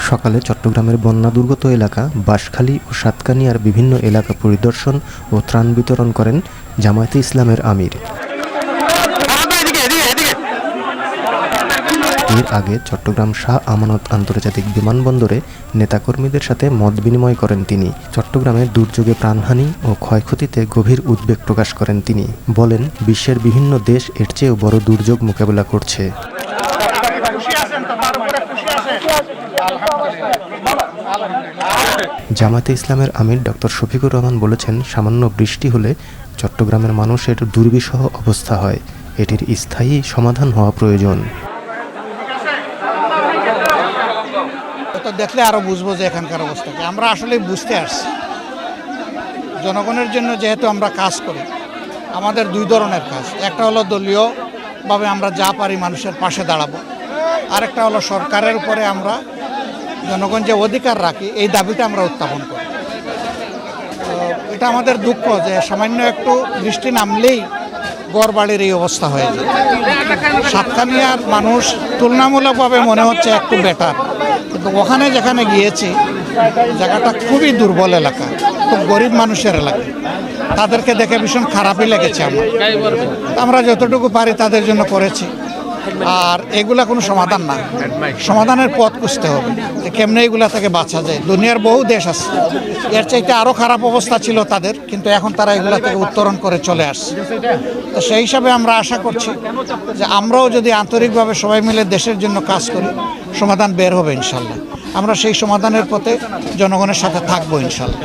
সকালে চট্টগ্রামের বন্যা দুর্গত এলাকা বাঁশখালী ও সাতকানিয়ার বিভিন্ন এলাকা পরিদর্শন ও ত্রাণ বিতরণ করেন জামায়াতে ইসলামের আমির। এর আগে চট্টগ্রাম শাহ আমানত আন্তর্জাতিক বিমানবন্দরে নেতাকর্মীদের সাথে মত বিনিময় করেন তিনি। চট্টগ্রামে দুর্যোগে প্রাণহানি ও ক্ষয়ক্ষতিতে গভীর উদ্বেগ প্রকাশ করেন তিনি। বলেন, বিশ্বের বিভিন্ন দেশ এর চেয়েও বড় দুর্যোগ মোকাবেলা করছে। জামায়াতে ইসলামের আমির ডক্টর শফিকুর রহমান বলেছেন, সামান্য বৃষ্টি হলে চট্টগ্রামের মানুষের দুর্বিষহ অবস্থা হয়। এটির স্থায়ী সমাধান হওয়া প্রয়োজন। দেখলে আরো বুঝবো যে এখানকার অবস্থাকে আমরা আসলে বুঝতে আসছি। জনগণের জন্য যেহেতু আমরা কাজ করি, আমাদের দুই ধরনের কাজ। একটা হলো দলীয়ভাবে আমরা যা পারি মানুষের পাশে দাঁড়াবো, আরেকটা হলো সরকারের উপরে আমরা জনগণ যে অধিকার রাখি এই দাবিটা আমরা উত্থাপন করি। তো এটা আমাদের দুঃখ যে সামান্য একটু বৃষ্টি নামলেই গড়বাড়ির এই অবস্থা হয়ে যায়। সাতকানিয়ার মানুষ তুলনামূলকভাবে মনে হচ্ছে একটু বেটার, কিন্তু ওখানে যেখানে গিয়েছি জায়গাটা খুবই দুর্বল এলাকা, খুব গরিব মানুষের এলাকা। তাদেরকে দেখে ভীষণ খারাপই লেগেছে আমরা যতটুকু পারি তাদের জন্য করেছি। আর এগুলা কোনো সমাধান না, সমাধানের পথ খুঁজতে হবে যে কেমনে এগুলা থেকে বাঁচা যায়। দুনিয়ার বহু দেশ আছে এর চাইতে আরও খারাপ অবস্থা ছিল তাদের, কিন্তু এখন তারা এগুলা থেকে উত্তরণ করে চলে আসছে। তো সেই হিসাবে আমরা আশা করছি যে আমরাও যদি আন্তরিকভাবে সবাই মিলে দেশের জন্য কাজ করি, সমাধান বের হবে ইনশাল্লাহ। আমরা সেই সমাধানের পথে জনগণের সাথে থাকবো ইনশাল্লাহ।